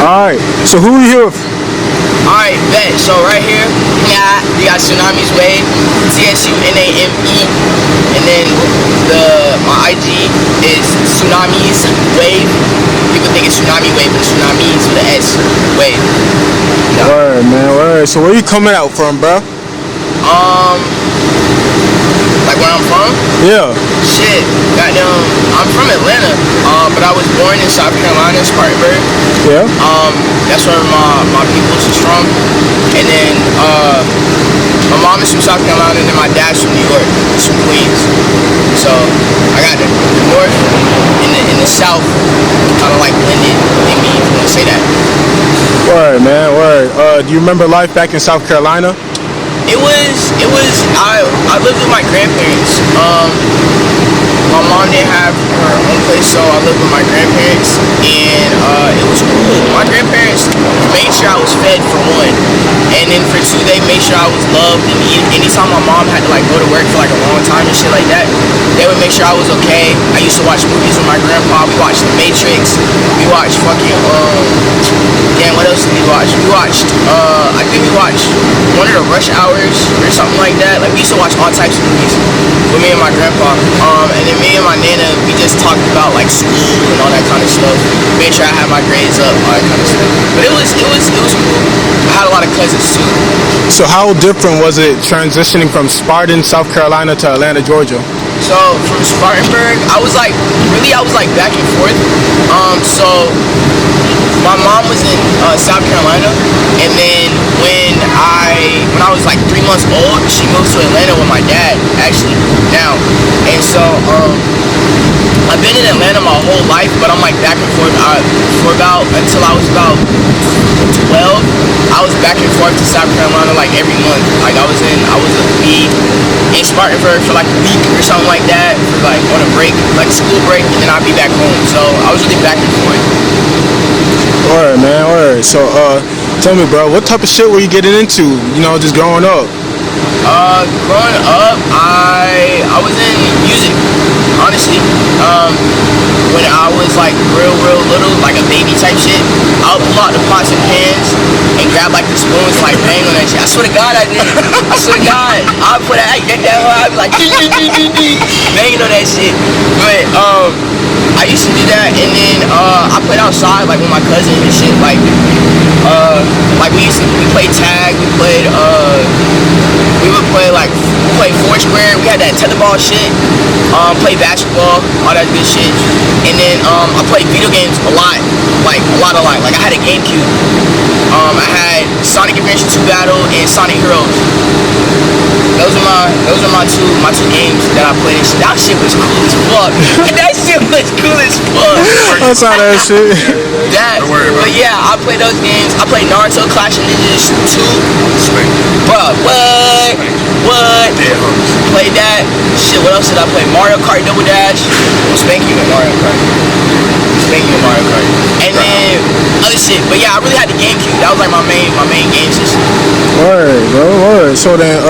Alright, so who are you here with? Alright, bet. So right here, we got Tsunameswave, Tsuname, and then my IG is Tsunameswave. People think it's Tsunami Wave, but Tsunamis with an S wave. Yeah. Word, man, word. So where you coming out from, bro? Like where I'm from? Yeah. Shit, goddamn, I'm from Atlanta, but I was born in South Carolina, Spartanburg. Yeah. That's where my people's is from. And then my mom is from South Carolina, and then my dad's from New York, from Queens. So I got the north and the south kind of like blended in me, if you want to say that. Word, man, word. Do you remember life back in South Carolina? I lived with my grandparents. My mom didn't have her own place, so I lived with my grandparents, and it was cool. My grandparents made sure I was fed, for one, and then for two, they made sure I was loved. And anytime my mom had to like go to work for like a long time and shit like that, they would make sure I was okay. I used to watch movies with my grandpa. We watched The Matrix. We watched fucking damn, what else did we watch? We watched I think we watched one of the Rush Hours or something like that. Like we used to watch all types of movies with me and my grandpa. And then me and my nana, we just talked about like school and all that kind of stuff. Made sure I had my grades up, all that kind of stuff. But it was cool. I had a lot of cousins too. So how different was it transitioning from Spartan, South Carolina to Atlanta, Georgia? So from Spartanburg, I was like back and forth. So my mom was in South Carolina, and then when I was like 3 months old, she moved to Atlanta with my dad, actually, now. And so I've been in Atlanta my whole life, but I'm like back and forth until I was about 12. I was back and forth to South Carolina like every month. Like I was in Spartanburg for like a week or something like that, for like on a break, like school break, and then I'd be back home. So I was really back and forth. Word, man, word. So tell me, bro, what type of shit were you getting into, you know, just growing up? Growing up, I was in music, honestly. When I was like real little, like a baby type shit, I would pull out the pots and pans and grab like the spoons and like bang on that shit. I swear to God I did. I swear to God, I'd put that I'd be like banging on that shit. But I used to do that, and then I played outside like with my cousin and shit. Like we played tag, we would play Foursquare. We had that tetherball shit. Play basketball, all that good shit. And then I played video games a lot. Like I had a GameCube. I had Sonic Adventure 2 Battle and Sonic Heroes. Those are my two games that I played. That shit was cool as fuck. That shit was cool as fuck. I saw that shit. But yeah, I played those games. I played Naruto Clash of Ninjas 2. Bruh, what? Played that. Shit, what else did I play? Mario Kart Double Dash. I'm spanking you with Mario Kart. And then other shit. But yeah, I really had the GameCube. That was like my main game system. Word, bro, word. So then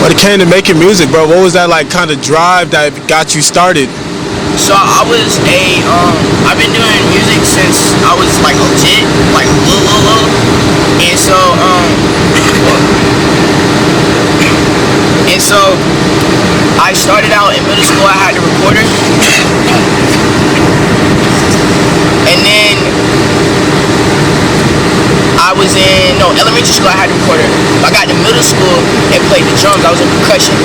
when it came to making music, bro, what was that like kind of drive that got you started? So I've been doing music since I was like legit, like little. And so I started out in middle school. I had the recorder, and then I was in elementary school. I had the recorder. I got to middle school and played the drums. I was in percussion,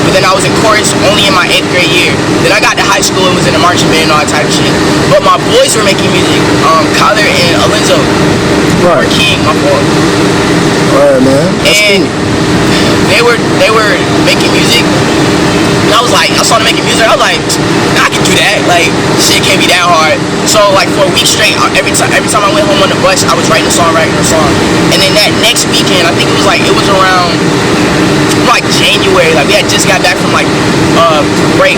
but then I was in chorus only in my 8th grade year. Then I got to high school and was in a marching band and all that type of shit. But my boys were making music. Kyler and Alenzo were King, my boy. Alright, man. That's and cool. they were making music. And I saw them making music. I was like, I can do that. Like, shit can't be that hard. So like for a week straight, every time I went home on the bus, I was writing a song. And then that next weekend, I think it was around like January. Like we had just got back from like break,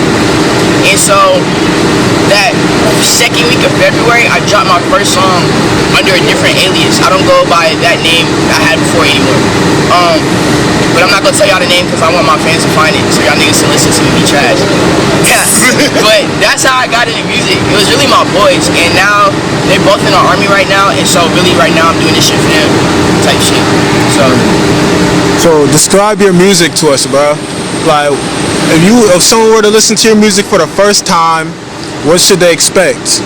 and so that second week of February, I dropped my first song under a different alias. I don't go by that name I had before anymore. But I'm not gonna tell y'all the name because I want my fans to find it, so y'all niggas can listen to me be trash. Yeah, but that's how I got into music. It was really my boys, and now they're both in the army right now, and so really right now I'm doing this shit for them, type shit. So describe your music to us, bro. Like, if someone were to listen to your music for the first time, what should they expect?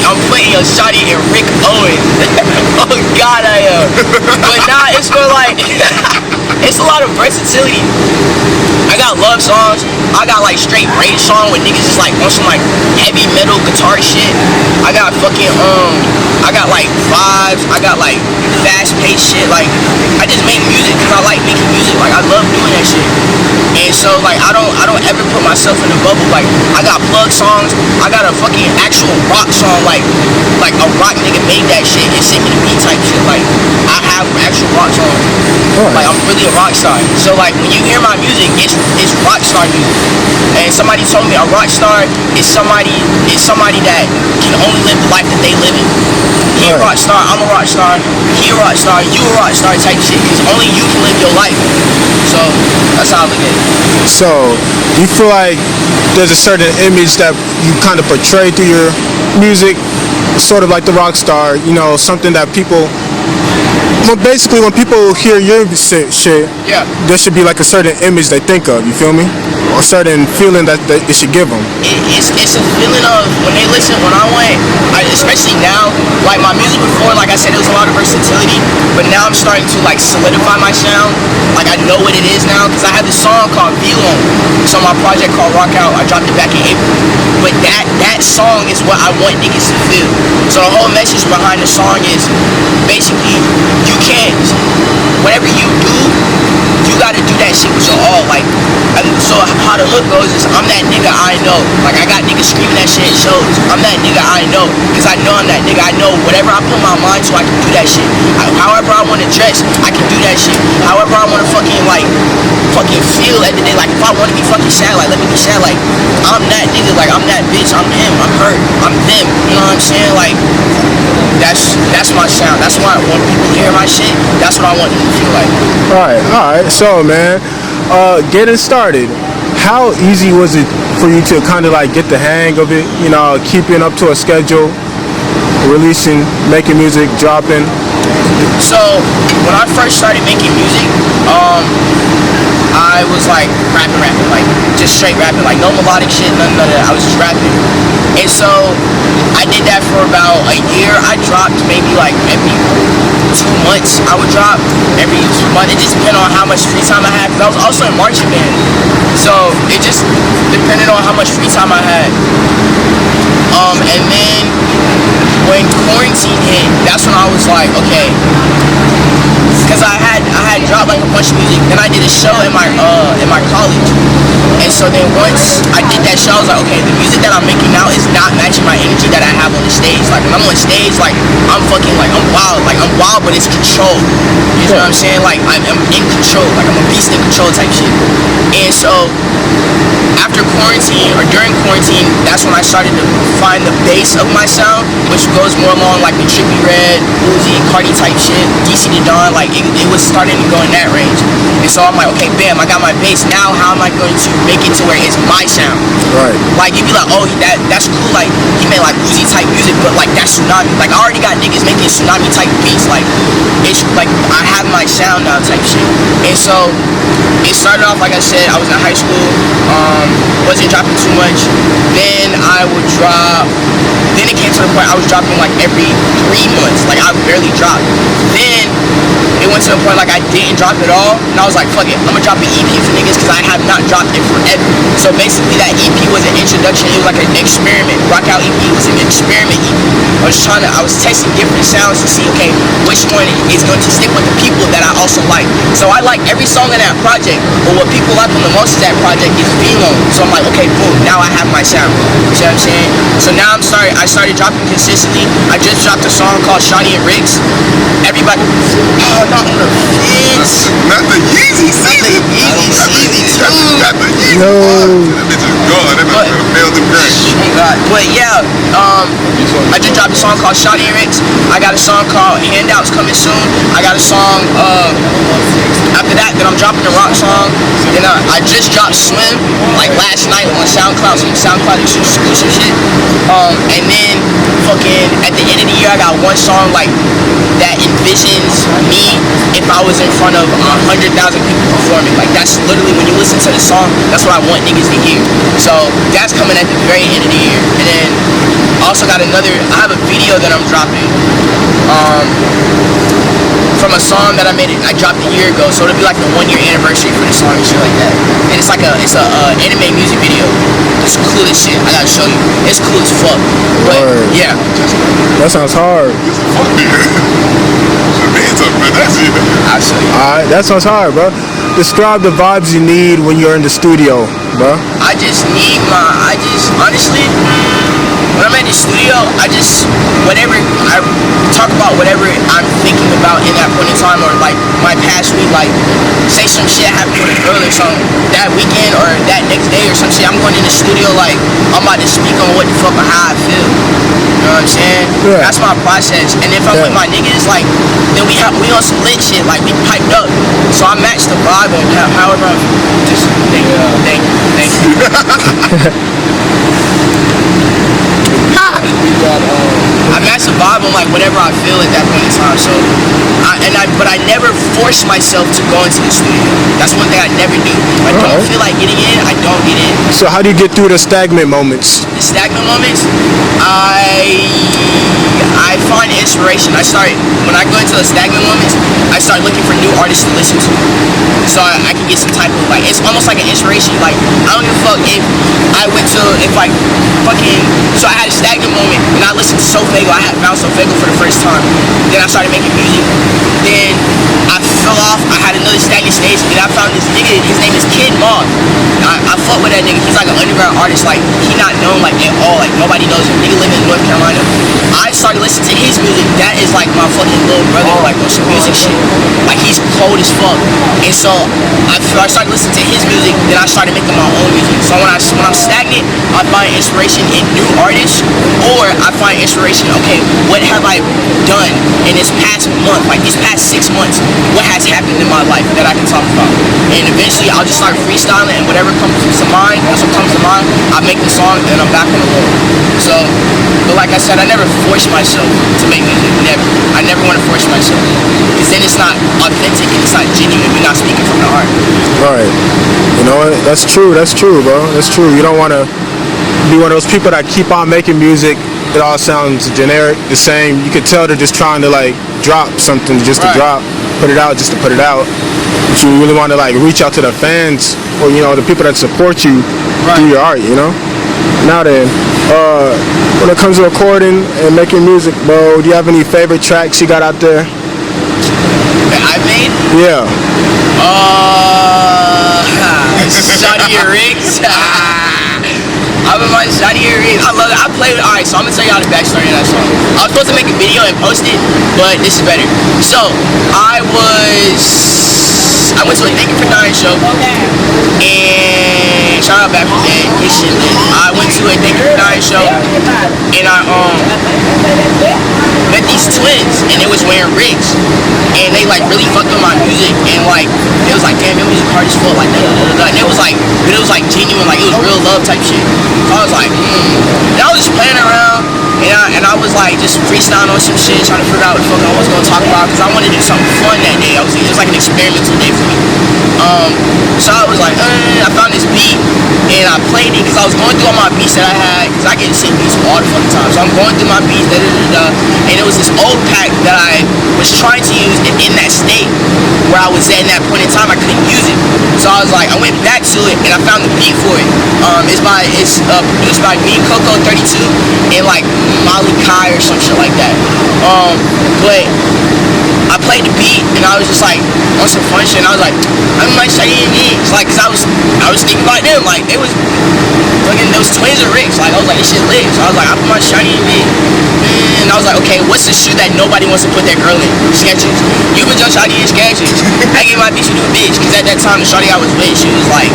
I'm playing a shotty and Rick Owen. Oh God, I am. But nah, it's for like, it's a lot of versatility. I got love songs. I got like straight rage song with niggas just like on some like heavy metal guitar shit. I got fucking I got like vibes. I got like fast paced shit. Like I just make music because I like making music. Like I love doing that shit. And so like I don't ever put myself in a bubble. Like I got plug songs. I got a fucking actual rock song. Like a rock nigga made that shit and sent me the beat type shit. Like I have actual rock songs. Like I'm really a rock star. So like when you hear my music, it's rock star music. And somebody told me a rock star is somebody that can only live the life that they live in. He a rock star, I'm a rock star, he a rock star, you a rock star type shit. Because only you can live your life. So that's how I look at it. So do you feel like there's a certain image that you kind of portray through your music, sort of like the rock star, you know, something that people, well, basically when people hear your shit, yeah, there should be like a certain image they think of, you feel me? Or a certain feeling that it should give them. It's a feeling of when they listen, when I went, especially now, like my music before, like I said, it was a lot of versatility, but now I'm starting to like solidify my sound. Like I know what it is now, because I have this song called V-Long. It's on my project called Rock Out. I dropped it back in April. But that song is what I want niggas to feel. So the whole message behind the song is basically, you can't, whatever you do, you gotta do that shit with your all. Like, so how the hook goes is, I'm that nigga I know. Like, I got niggas screaming that shit at shows. I'm that nigga I know. Because I know I'm that nigga. I know whatever I put my mind to, I can do that shit. However I want to dress, I can do that shit. However I want to fucking feel at the day. Like, if I want to be fucking sad, like, let me be sad. Like, I'm that nigga. Like, I'm that bitch. I'm him. I'm her. I'm them. You know what I'm saying? Like, that's my sound. That's why when people hear my shit, that's what I want them to feel like. Alright. So, man, getting started, how easy was it for you to kind of like get the hang of it, you know, keeping up to a schedule, releasing, making music, dropping? So when I first started making music, I was like rapping, like just straight rapping, like no melodic shit, none of that. I was just rapping. And so I did that for about a year. I dropped maybe like every 2 months. I would drop every month. It just depended on how much free time I had. Cause I was also in marching band, so it just depended on how much free time I had. And then when quarantine hit, that's when I was like, okay, because I had dropped like a bunch of music. Then I did a show in my college, and so then once I did that show, I was like, okay, the music that I'm making now is not matching my energy that I have on the stage. Like when I'm on stage, like I'm wild, but it's controlled. You know what I'm saying? Like I'm in control, like I'm a beast in control type shit. And so after quarantine or during quarantine, that's when I started to find the base of my sound, which goes more along like the Trippie Redd, Uzi, Cardi type shit, DC the Dawn. Like it was starting to go in that range. And so I'm like, okay, bam, I got my base. Now how am I going to make it to where it's my sound? Right. Like you'd be like, oh, that's cool. Like he made like Uzi type music, but like that's Tsunami. Like I already got niggas making Tsunami type beats. Like it's like I have my sound now type shit. And so it started off, like I said, I was in high school, wasn't dropping too much. Then I would drop. Then it came to the point I was dropping like every 3 months. Like I barely dropped. Then it went to the point like I didn't drop it all, and I was like, fuck it, I'm gonna drop an EP for niggas because I have not dropped it forever. So basically that EP was an introduction. It was like an experiment. Rock Out EP was an experiment EP. I was testing different sounds to see, okay, which one is going to stick with the people that I also like. So I like every song in that project, but what people like on the most of that project is V-Long. So I'm like, okay, boom, now I have my sound. You see what I'm saying? So now I started dropping consistently. I just dropped a song called Shawty and Riggs. Everybody, not on the fence. Not the Yeezy season. Not the Yeezy. No. That bitch is gone. That bitch gonna fail them great. But yeah, I just dropped a song called Shawty and Riggs. I got a song called Handouts coming soon. I got a song after that I'm dropping a rock song. Then I just dropped Swim like last night on SoundCloud, some SoundCloud exclusive shit. And then fucking at the end of the year I got one song like that envisions me if I was in front of 100,000 people performing. Like that's literally when you listen to the song, that's what I want niggas to hear. So that's coming at the very end of the year. And then I also got I have a video that I'm dropping. From a song that I dropped a year ago, so it'll be like the 1 year anniversary for the song and shit like that. And it's a anime music video. It's cool as shit. I gotta show you. It's cool as fuck. But yeah, That sounds hard. I'll show you. Alright, that sounds hard, bro. Describe the vibes you need when you're in the studio, bro. Honestly, when I'm at the studio, whatever, I talk about whatever I'm thinking about in that point in time, or like my past week, like say some shit happened with a girl or something that weekend or that next day or some shit, I'm going in the studio like I'm about to speak on what the fuck or how I feel. You know what I'm saying? Yeah. That's my process. And if I'm with my niggas, like, then we on some lit shit, like we piped up. So I match the vibe on however I'm just thank you. I match the vibe on like whatever I feel at that point in time. So, but I never force myself to go into the studio. That's one thing I never do. If I don't feel like getting in, I don't get in. So how do you get through the stagnant moments? The stagnant moments, I find inspiration. When I go into the stagnant moments, I start looking for new artists to listen to. So I can get some type of like, it's almost like an inspiration. Like I don't give a fuck if so I had a stagnant moment and I listened to Sofego. I had found Sofego for the first time. Then I started making music. Then I fell off. I had another stagnant stage. Then I found this nigga. His name is Kid Mob. I fuck with that nigga. He's like an underground artist. Like he not known like at all. Like nobody knows him. Nigga living in North Carolina. I started listening to his music. That is like my fucking little brother. Like on some music shit. Like he's cold as fuck. And so I started listening to his music. Then I started making my own music. So when I'm stagnant, I find inspiration in new artists, or I find inspiration. Okay, what have I done in this past month? Like these past 6 months, what has happened in my life that I can talk about? And eventually, I'll just start freestyling, and whatever comes to mind, that's what comes to mind. I make the song, and I'm back on the road. So, but like I said, I never force myself to make music. Never. I never want to force myself, because then it's not authentic and it's not genuine. You're not speaking from the heart. Right. You know what? That's true, bro. That's true. You don't want to be one of those people that keep on making music. It all sounds generic, the same. You could tell they're just trying to like drop something just to drop, put it out just to put it out. But you really want to like reach out to the fans, or the people that support you through your art, Now then, when it comes to recording and making music, bro, do you have any favorite tracks you got out there? That I made? Yeah. Shawty and Riggs. I've been watching Shawty and Riggs. I love it. I played with. Alright, so I'm gonna tell y'all the backstory of that song. I was supposed to make a video and post it, but this is better. So I went to a Thank You for Dying show, and shout out back and his shit. I went to a Thank You for Dying show, and I met these twins, and they was wearing rigs, and they like really fucked with my music, and like it was like, damn, your music hard as fuck, like and it was like, but it was like genuine, like it was real love type shit. So I was like, and I was just playing around, and I was like just freestyling on some shit, trying to figure out what the fuck I was gonna talk about, because I wanted to do something fun that day. It was like an experimental day for me. So I was like, I found this beat, and I played it because I was going through all my beats that I had, because I get the same beats all the fucking time. So I'm going through my beats, and it was this old pack that I was trying to use, and in that state where I was at in that point in time, I couldn't use it. So I was like, I went back to it, and I found the beat for it. It's produced by me, Coco 32, and like Molly Kai or some shit like that. But I played the beat and I was just like on some fun shit. And I was like, I'm like shawty and me. It's like, cause I was thinking about them. Like they was fucking those twins of Ricks. Like I was like, this shit lit. So I was like, I put my shawty in me. And I was like, okay, what's the shoe that nobody wants to put their girl in? Sketches. You put your shawty in Sketches. I gave my bitch to a bitch. Cause at that time the shawty I was with, she was like,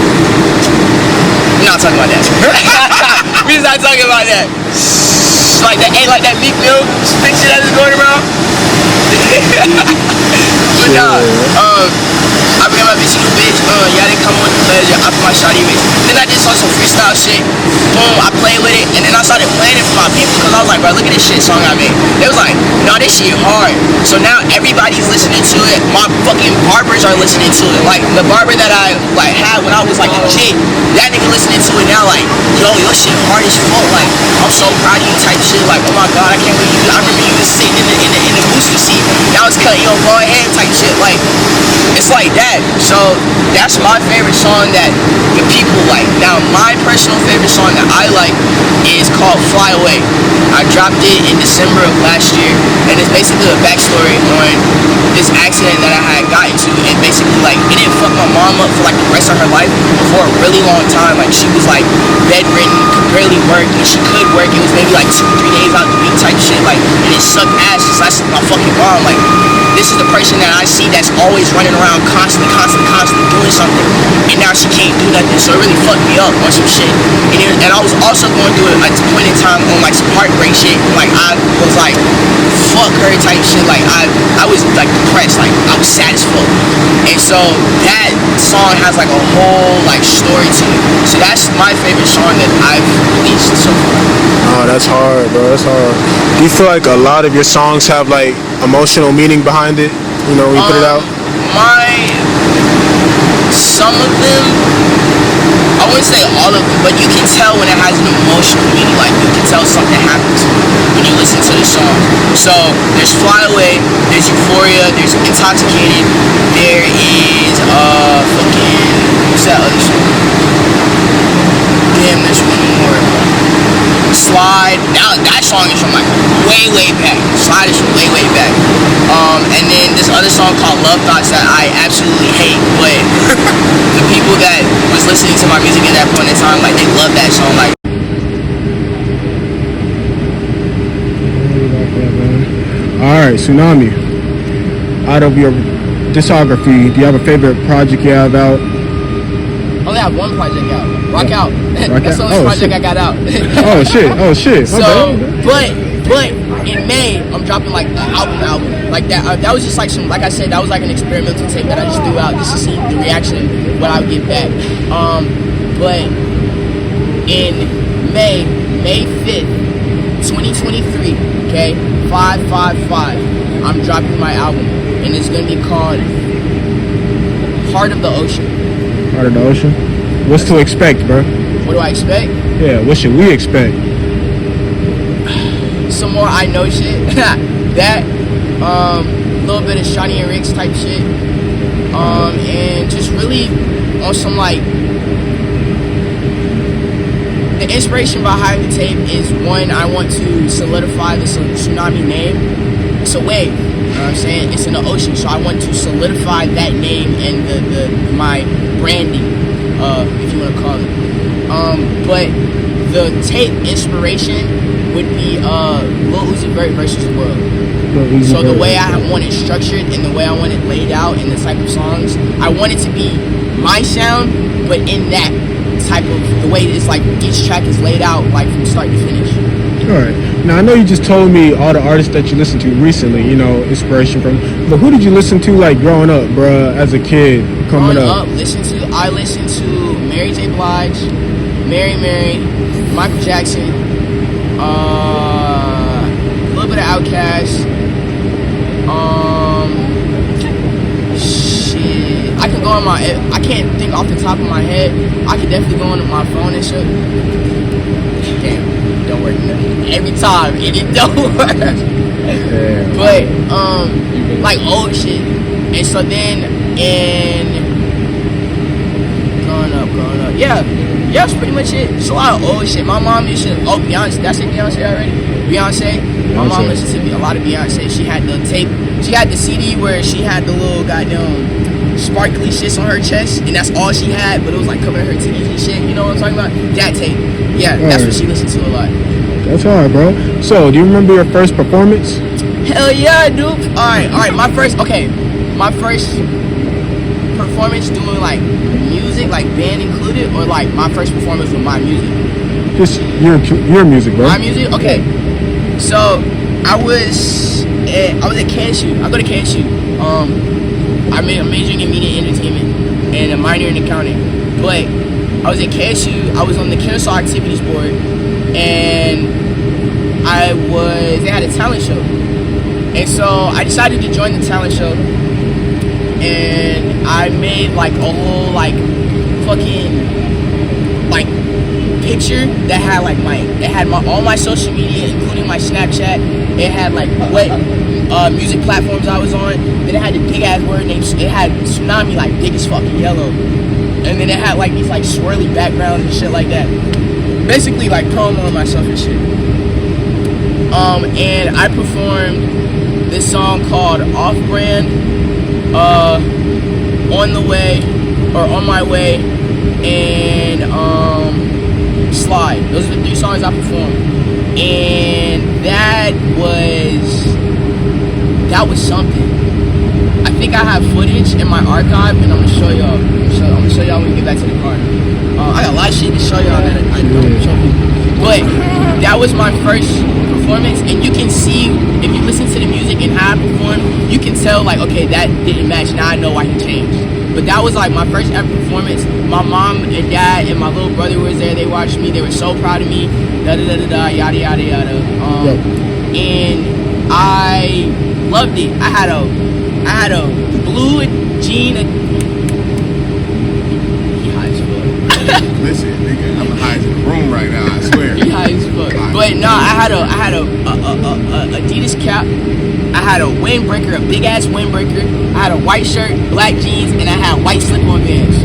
we're not talking about that. We're not talking about that. Like that ain't like that Meek Mill picture that is going around. But nah, I bring my bitch to the bitch. Yeah, they come with the pleasure. I put my shawty bitch. Then I did some freestyle shit. Boom, I played with it, and then I started playing it for my people because I was like, bro, look at this shit song I made. They was like, no, this shit hard. So now everybody's listening to it. My fucking barbers are listening to it. Like the barber that I like had when I was like a kid, that nigga listening to it now, like, yo, your shit hard as fuck. Like, I'm so proud of you type shit. Like, oh my god, I can't believe you. I remember you was sitting in the booster seat. Now it's cutting your bald head type shit. Like, it's like that. So that's my favorite song that the people like. Now my personal favorite song that I like is called Fly Away. I dropped it in December of last year, and it's basically a backstory on this accident that I had gotten to, and basically like it didn't fuck my mom up for like the rest of her life for a really long time. Like she was like bedridden, could barely work, and she could work. It was maybe like 2-3 days out the week type shit. Like, and it sucked ass just like my fucking mom. Like, this is the person that I see that's always running around constantly doing something, and now she can't do nothing. So it really fucked me up on some shit. And I was also going through it at a point in time on like some heartbreak shit. Like I was like, fuck her type shit. Like I was like depressed. Like I was sad as fuck. And so that song has like a whole like story to it. So that's my favorite song that I've released so far. Oh, that's hard, bro. That's hard. Do you feel like a lot of your songs have like emotional meaning behind it? You know, when you put it out? Some of them, I wouldn't say all of them, but you can tell when it has an emotional meaning. Like you can tell something happens when you listen to the song. So there's Fly Away, there's Euphoria, there's Intoxicated, there is fucking, what's that other song? Damn, there's one more. Slide. Now that song is from like way back. Slide is from way back. And then this other song called Love Thoughts that I absolutely hate, but the people that was listening to my music at that point in time, like they love that song. Like, Alright, Tsunami. Out of your discography, do you have a favorite project you have out? I only have one project out. Rock Out. Rock That's the Out? only Oh, project shit. I got out. Oh shit. So, but in May, I'm dropping like an album. Like that. That was just like some, like I said, that was like an experimental tape that I just threw out just to see the reaction, what I would get back. But in May 5th, 2023, okay, 555, I'm dropping my album, and it's gonna be called Heart of the Ocean. Heart of the Ocean? What's to expect, bro? What do I expect? Yeah, what should we expect? Some more I know shit. That, little bit of Shawty and Ricks type shit. And just really on some like, the inspiration behind the tape is one, I want to solidify the Tsunami name. It's a wave, you know what I'm saying? It's in the ocean, so I want to solidify that name and my branding, if you want to call it. But the tape inspiration would be Lil Uzi Vert versus the World. So the way I want it structured and the way I want it laid out in the type of songs, I want it to be my sound, but in that type of, the way it's like each track is laid out like from start to finish. Alright. Now I know you just told me all the artists that you listened to recently, you know, inspiration from, but who did you listen to like growing up, bruh, as a kid, coming up? I listened to Mary J. Blige, Mary, Michael Jackson, a little bit of Outkast, shit. I can go on I can't think off the top of my head. I can definitely go on my phone and shit. Damn, it don't work every time, and it don't work. Yeah. But like old shit. And so then growing up, yeah, that's pretty much it. It's a lot of old shit. My mom used to, Beyonce, did I say Beyonce already? Beyonce. My mom listens to a lot of Beyonce. She had the tape. She had the CD where she had the little goddamn sparkly shits on her chest, and that's all she had. But it was like covering her titties and shit. You know what I'm talking about? That tape. Yeah, that's what she listened to a lot. That's hard, bro. So, do you remember your first performance? Hell yeah, dude. All right. My first performance doing like music, like band included, or like my first performance with my music. Just your music, bro. My music, okay. So I was at KSU. I go to KSU. I'm majoring in media and entertainment and a minor in accounting. But I was at KSU. I was on the Kennesaw Activities Board, and they had a talent show, and so I decided to join the talent show. And I made like a whole like fucking like picture that had like all my social media, including my Snapchat. It had like what music platforms I was on. Then it had the big ass word name. It had Tsunami like big as fucking yellow. And then it had like these like swirly backgrounds and shit like that. Basically like promoting myself and shit. And I performed this song called Off Brand, On the Way, or On My Way, and Slide. Those are the 3 songs I performed. And that was something. I think I have footage in my archive, and I'm gonna show y'all. I'm gonna show y'all when we get back to the car. I got a lot of shit to show y'all that I don't show people. But that was my first performance, and you can see if you listen to the music and how I performed, you can tell like, okay, that didn't match. Now I know why he changed. But that was like my first ever performance. My mom and dad and my little brother was there. They watched me. They were so proud of me. Yada yada yada. And I loved it. I had a blue jean. He high as fuck. Listen, nigga, I'm high as a room right now. I swear. He high as fuck. But no, I had a Adidas cap. I had a windbreaker, a big ass windbreaker. I had a white shirt, black jeans, and I had white slip-on Vans.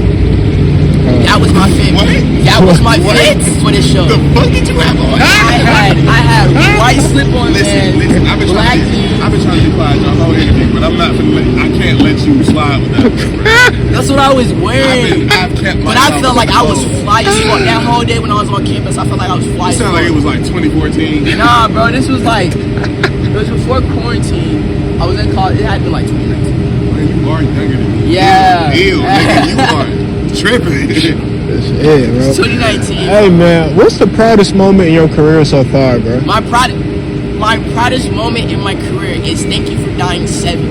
That was my fit. What? That was my fit for this show. The fuck did you have on? I had white slip-on Vans, Listen, I've been black trying jeans. to be quiet your whole interview, but I'm not I can't let you slide with that. That's what I was wearing. I've kept But I felt like I was fly as fuck. That whole day when I was on campus, I felt like I was fly as fuck. It sounded like it was like 2014. Nah, bro, this was like, it was before quarantine. I was in college. It had been like 2019. Man, you are younger than me. Yeah. Ew, nigga, you are tripping. Yeah, bro. 2019. Hey, man, what's the proudest moment in your career so far, bro? My proudest moment in my career is thank you for dying 7.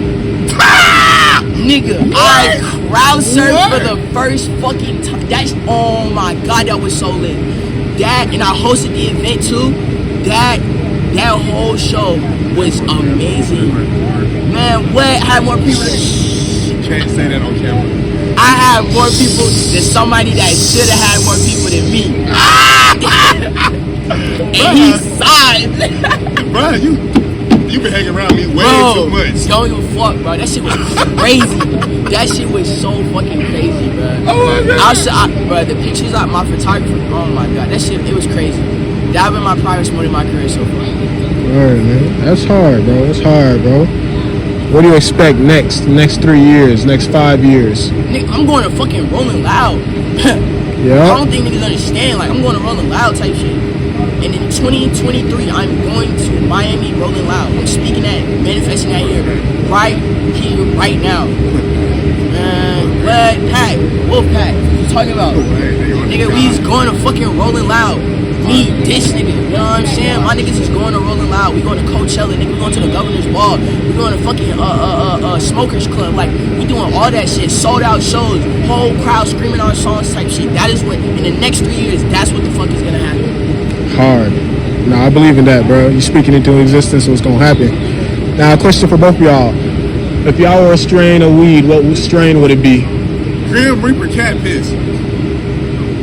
Nigga, I crowd surfed for the first fucking time. Oh my god, that was so lit. That, and I hosted the event too. That whole show was amazing. Man, what? I had more people. Can't say that on camera. I had more people than somebody that should have had more people than me. And he signed. Bro, you been hanging around me way too much. Don't give a fuck, bro. That shit was crazy. That shit was so fucking crazy, bro. Oh my god. Bro, the pictures of my photographer, oh my god. That shit, it was crazy. That been my proudest moment in my career so far. Alright, man. That's hard, bro. That's hard, bro. What do you expect next 3 years, next 5 years? Nigga, I'm going to fucking Rolling Loud. Yeah. I don't think niggas understand. Like, I'm going to Rolling Loud type shit. And in 2023, I'm going to Miami Rolling Loud. I'm speaking that, manifesting that here, right here, right now. What pack? Wolfpack. What you talking about? Nigga, we's going to fucking Rolling Loud. Me, this nigga, you know what I'm saying? My niggas is going to Rolling Loud. We going to Coachella, nigga. We going to the Governor's Ball. We going to fucking Smokers Club. Like, we doing all that shit. Sold out shows. Whole crowd screaming our songs type shit. That is what, in the next 3 years, that's what the fuck is gonna happen. Hard. No, I believe in that, bro. You're speaking into existence what's gonna happen. Now, a question for both of y'all. If y'all were a strain of weed, what strain would it be? Grim Reaper cat piss.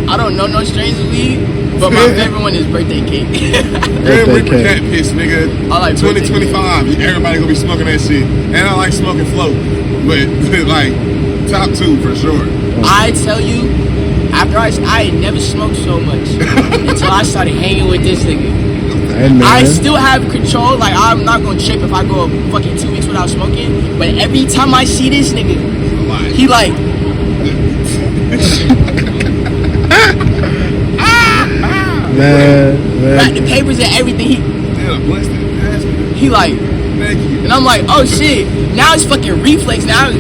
I don't know no strains of weed, but my favorite one is birthday cake. Grim Reaper cat piss, nigga. I like 2025. Everybody gonna be smoking that shit. And I like smoking float. But like top 2 for sure. I tell you, after I had never smoked so much until I started hanging with this nigga. Hey, man. I still have control. Like, I'm not gonna trip if I go fucking 2 weeks without smoking. But every time I see this nigga, he like. Man. Got the papers and everything. He like. And I'm like, oh shit. Now it's fucking reflex now.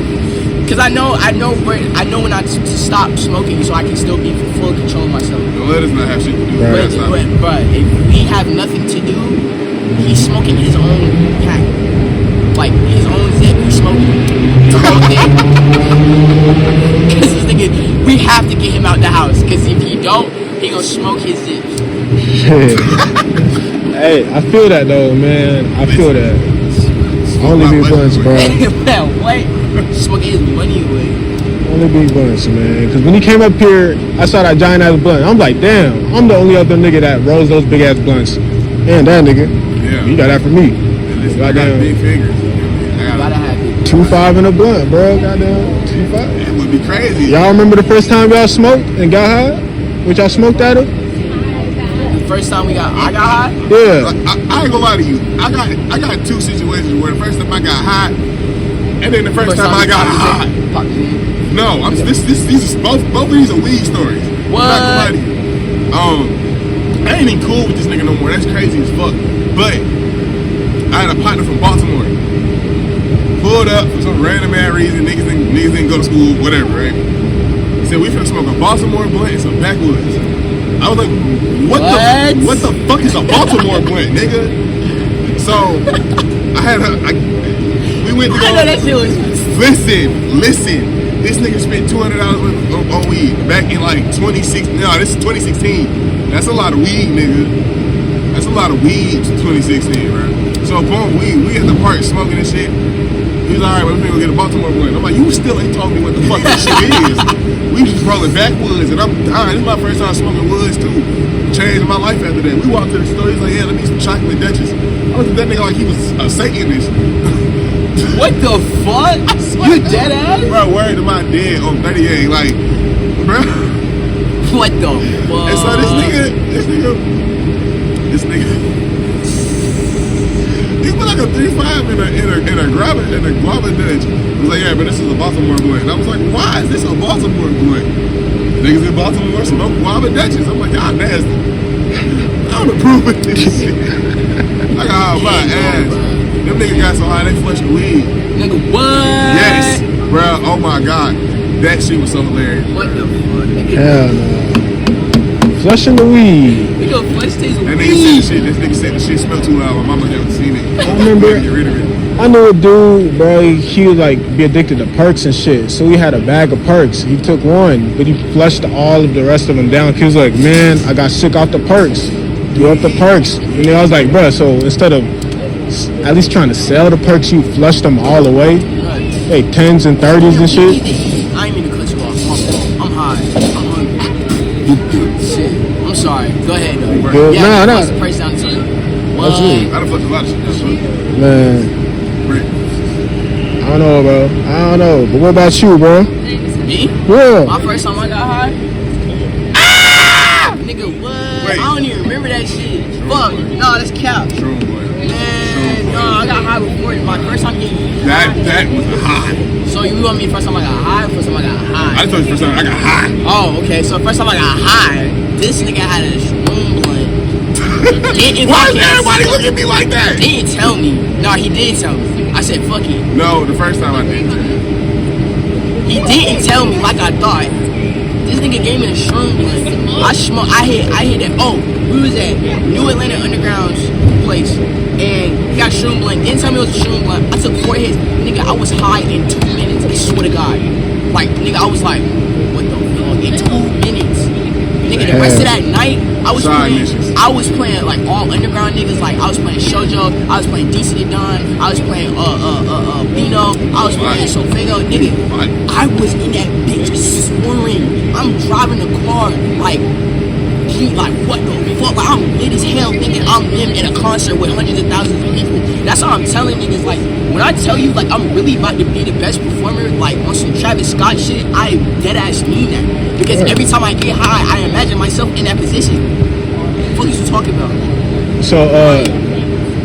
Cause I know when I to stop smoking, so I can still be in full control of myself. Don't let us not have shit to do. But if we have nothing to do, he's smoking his own pack, like his own zip. He's smoking the whole thing. Cause this nigga, we have to get him out the house. Cause if he don't, he gonna smoke his zips. Hey, I feel that though, man. I feel that. Only big blunts, bro. Man, what? Smoking his money away. Only big blunts, man. Because when he came up here, I saw that giant ass blunt. I'm like, damn, I'm the only other nigga that rolls those big ass blunts. And that nigga, you got that from me. I got big fingers. Gotta have it. 2.5 in a blunt, bro. Goddamn, 2.5. It would be crazy. Y'all remember the first time y'all smoked and got high? What y'all smoked at it? The first time I got high? Yeah. I ain't gonna lie to you. I got two situations where the first time I got high, and then the first time I got high. No, these are both of these are weed stories. What? I'm not gonna lie to you. I ain't even cool with this nigga no more. That's crazy as fuck. But I had a partner from Baltimore. Pulled up for some random ass reason. Niggas didn't go to school, whatever, right? He said we finna smoke a Baltimore blunt and some backwoods. I was like, what the fuck is a Baltimore blunt, nigga? So we went to go. I know that shit was. Listen. This nigga spent $200 on weed back in like 2016. No, this is 2016. That's a lot of weed, nigga. That's a lot of weed to 2016, right? So boom, we at the park smoking and shit. He was alright, well, let me go get a Baltimore blunt. I'm like, you still ain't told me what the fuck this shit is. We was just rolling backwoods, and I'm dying. This is my first time smoking woods too. Changed my life after that. We walked to the store. He's like, yeah, let me get some chocolate Dutchess. I looked at that nigga like he was a Satanist. What the fuck? You dead ass? Bro, word to my dad on 38, like, bro. What the fuck? And so this nigga, he put like a 3.5 in a guava Dutch. I was like, yeah, but this is a Baltimore blunt. And I was like, why is this a Baltimore blunt? Niggas in Baltimore smoke guava Dutches. I'm like, y'all nasty. I don't approve of this shit. I got high my ass. Them niggas got so high they flushed the weed. Nigga, what? Yes, bro. Oh my god, that shit was so hilarious. What the fuck? Nigga, Hell no. Flushing the weed. nigga flushed his That weed. nigga said the shit. This nigga said the shit smelled too loud. My mama haven't seen it. I remember. Get rid of it. I knew a dude, bro. He would like be addicted to perks and shit. So he had a bag of perks. He took one, but he flushed all of the rest of them down. He was like, man, I got sick off the perks. You up the perks? And then I was like, bro. So instead of at least trying to sell the perks, you flushed them all away. Hey, 10s and 30s and shit. I ain't mean to cut you off. My fault. I'm high. I'm hungry. Shit. I'm sorry. Go ahead though. Good. Yeah, Nah. the price down to what? Absolutely. I done fucked a lot of shit up, bro. Man, I don't know, bro. I don't know. But what about you, bro? Me? Yeah. My first time I got high? Nigga, what? Wait. I don't even remember that shit. Fuck. No, that's cap. True, boy. Man, no, I got high before. My first time getting high. That was high. So you want me first time I got high or first time I got high? I told you first time I got high. Oh, okay. So first time I got high, this nigga had a shroom blunt. Why is everybody looking at me like that? Didn't tell me. No, he did tell me. I said, fuck it. No, the first time I did. He didn't tell me like I thought. This nigga gave me the shroom blunt. I hit it. Oh, we was at New Atlanta Underground's place. And he got shroom blunt. Didn't tell me it was a shroom blunt. I took 4 hits. Nigga, I was high in 2 minutes. I swear to God. Like, nigga, I was like, what the fuck? In 2 minutes. Nigga, the rest of that night, I was playing like all underground niggas. Like I was playing Shoujo, I was playing DC the Don, I was playing Bino, I was playing Sofego. Nigga, I was in that bitch snoring. I'm driving the car like what the fuck? Like, I'm lit as hell thinking I'm them at a concert with hundreds of thousands of people. That's what I'm telling niggas. Like when I tell you like I'm really about to be the best performer, like on some Travis Scott shit, I dead ass mean that. Because every time I get high, I imagine myself in that position. What the fuck is you talking about? So,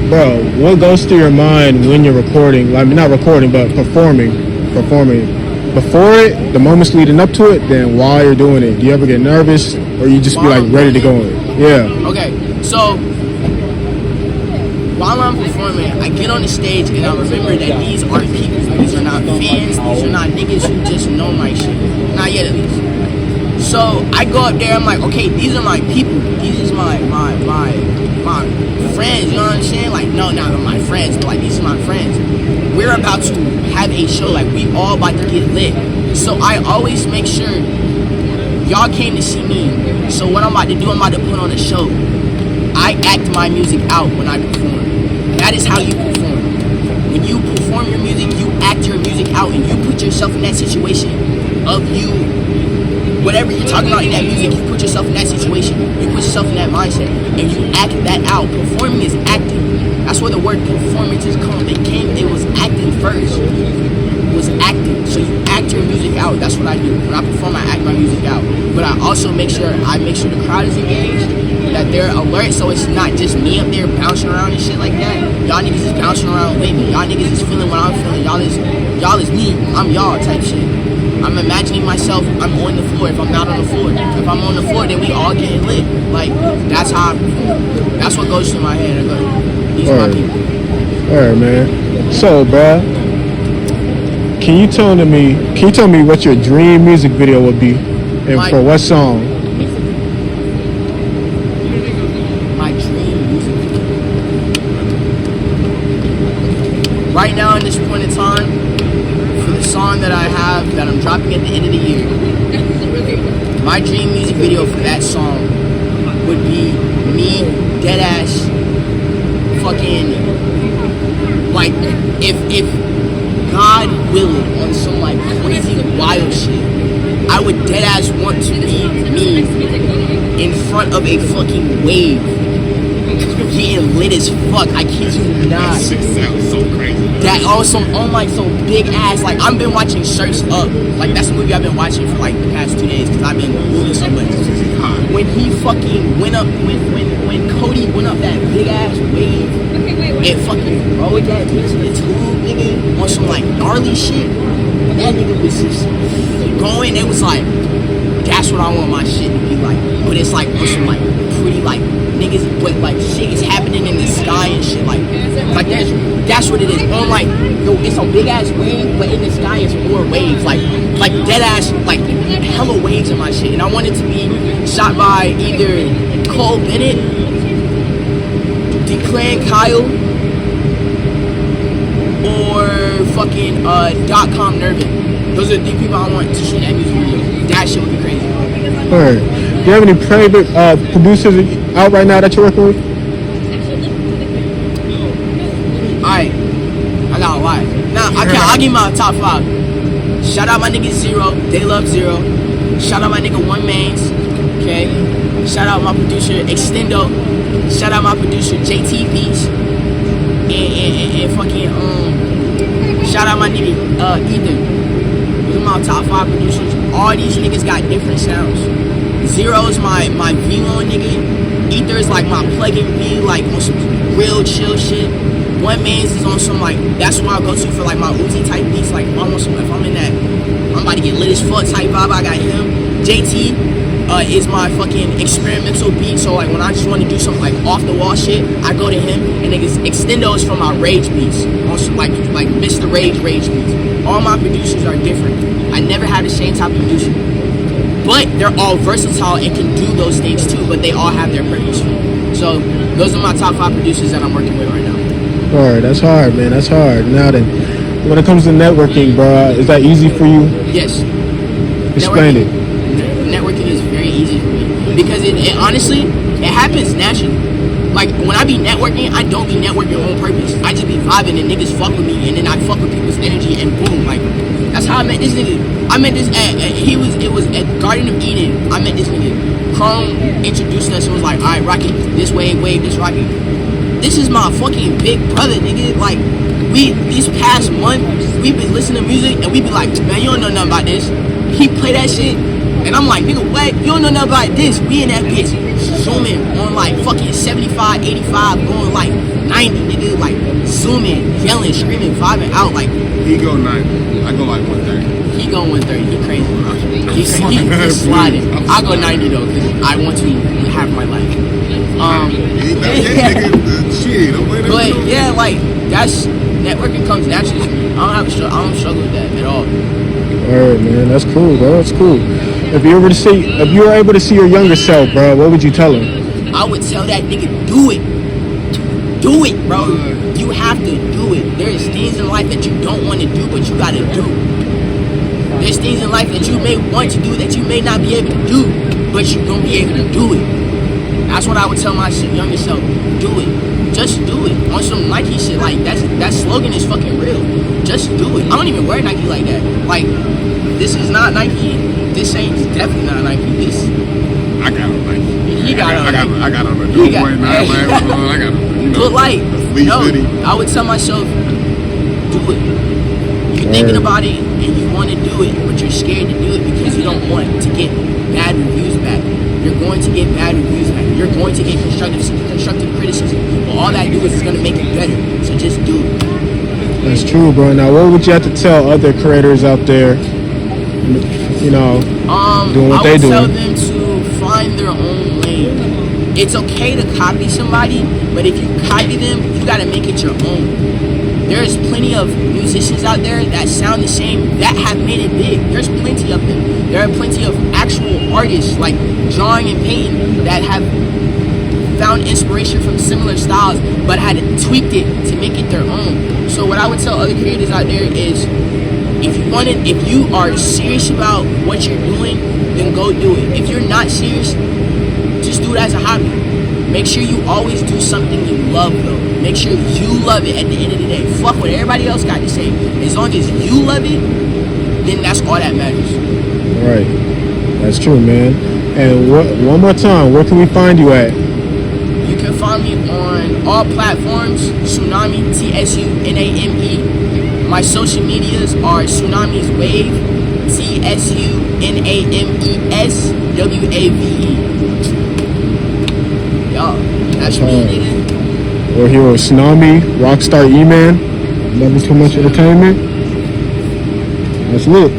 bro, what goes through your mind when you're recording? Like, not recording, but performing. Before it, the moments leading up to it, then while you're doing it, do you ever get nervous, or you just be like ready to go? Yeah. Okay, so while I'm performing, I get on the stage and I remember that these aren't people. These are not fans. These are not niggas who just know my shit. Not yet, at least. So I go up there. I'm like, okay, these are my people. These is my friends. You know what I'm saying? Like, no, not my friends, but like these are my friends. We're about to have a show. Like, we all about to get lit. So I always make sure y'all came to see me. So what I'm about to do, I'm about to put on a show. I act my music out when I perform. That is how you perform. When you perform your music, you act your music out, and you put yourself in that situation of you, whatever you're talking about in that music, you put yourself in that situation, you put yourself in that mindset, and you act that out. Performing is acting. That's where the word performance is come. It was acting first. It was acting. So you act your music out. That's what I do. When I perform, I act my music out. But I also make sure the crowd is engaged, that they're alert, so it's not just me up there bouncing around and shit like that. Y'all niggas is bouncing around with me. Y'all niggas is feeling what I'm feeling. Y'all is me. I'm y'all type shit. I'm imagining myself, I'm on the floor. If I'm not on the floor, if I'm on the floor, then we all getting lit. Like, that's how I perform. That's what goes through my head. I go, these are my people. Alright, man. So, bruh, can you tell me what your dream music video would be, and for what song? My dream music video. Right now, in this point in time, for the song that I have that I'm dropping at the end of the year, my dream music video for that song would be me dead ass fucking, like, if God willing, on some like crazy wild shit, I would dead ass want to be me in front of a fucking wave, getting lit as fuck. I kid you not. That shit sounds so crazy. That also on like some big ass, like, I've been watching Shirts Up. Like, that's a movie I've been watching for like the past 2 days because I've been moving so much. When he fucking went up, when Cody went up that big ass wave and fucking rode that bitch in the tube, nigga, on some like gnarly shit, that nigga was just going. It was like, that's what I want my shit to be like. But it's like on some like pretty like niggas, but like shit is happening in the sky and shit, like that's what it is. On like, yo, it's a big ass wave, but in the sky it's more waves, like dead ass, like hella waves in my shit. And I want it to be shot by either Cole Bennett, Declan Kyle, or fucking .com Nervin. Those are the people I want to shoot that music video. That shit would be crazy. Alright. Do you have any private producers out right now that you're working with? Alright, I got a lot. Now, I'll give my top 5. Shout out my nigga Zero, They Love Zero. Shout out my nigga One Mains, okay? Shout out my producer Extendo. Shout out my producer JT Beats. And fucking, shout out my nigga Ether. These are my top 5 producers. All these niggas got different sounds. Zero is my V-Lo nigga. Ether is like my plug-in V, like on some real chill shit. One Man's is on some like, that's what I go to for like my Uzi type beats. Like, if I'm in that, I'm about to get lit as fuck type vibe, I got him. JT is my fucking experimental beat. So like when I just want to do some like off the wall shit, I go to him. And niggas, Extendo is from my rage beats. Also like Mr. Rage beats. All my producers are different. I never had the same type of producer. But they're all versatile and can do those things too, but they all have their purpose. So those are my top 5 producers that I'm working with right now. Alright, that's hard, man. That's hard. Now then, when it comes to networking, bro, is that easy for you? Yes. Explain it. Networking is very easy for me because it honestly, it happens naturally. Like, when I be networking, I don't be networking on purpose. I just be vibing and niggas fuck with me, and then I fuck with people's energy, and boom, like, that's how I met this nigga. I met this it was at Garden of Eden. I met this nigga. Chrome introduced us and was like, alright, Rocket, this wave, this Rocket. This is my fucking big brother, nigga. Like, this past month, we been listening to music, and we be like, man, you don't know nothing about this. He play that shit, and I'm like, nigga, what? You don't know nothing about this. We in that bitch zooming on like fucking 75, 85, going like 90, nigga, like zooming, yelling, screaming, vibing out, like. He go 90. I go like 130. He go 130. He crazy. He's sliding. I go 90 though, because I want to have my life. Shit, but yeah, like that's networking comes naturally to me. I don't struggle with that at all. Alright, man, that's cool, bro. That's cool. If you were able to see your younger self, bro, what would you tell him? I would tell that nigga, do it. Do it, bro. You have to do it. There's things in life that you don't want to do, but you gotta do. There's things in life that you may want to do that you may not be able to do, but you gonna be able to do it. That's what I would tell my younger self. Do it. Just do it. On some Nike shit, like that slogan is fucking real. Just do it. I don't even wear Nike like that. Like, this is not Nike. This ain't definitely not Nike. This. I got on Nike. He got on Nike. I got on the dope boy. I got on. But like, no, I would tell myself, do it. You're thinking about it and you want to do it, but you're scared to do it because you don't want to get bad reviews back. You're going to get bad reviews back. You're going to get constructive criticism. But all that do is going to make it better. So just do it. That's true, bro. Now, what would you have to tell other creators out there, you know, doing what they do? I would tell them to find their own lane. It's okay to copy somebody, but if you copy them, you got to make it your own. There's plenty of musicians out there that sound the same that have made it big. There's plenty of them. There are plenty of actual artists like drawing and painting that have found inspiration from similar styles but had tweaked it to make it their own. So what I would tell other creators out there is, if you are serious about what you're doing, then go do it. If you're not serious, just do it as a hobby. Make sure you always do something you love though. Make sure you love it at the end of the day. Fuck what everybody else got to say. As long as you love it, then that's all that matters. Right. That's true, man. And one more time, where can we find you at? You can find me on all platforms, Tsunami, Tsuname. My social medias are Tsunameswave, Tsunameswave. Yo, that's me, nigga. We're here with Tsunami, Rockstar E-Man, Never2muchentertainment. That's lit.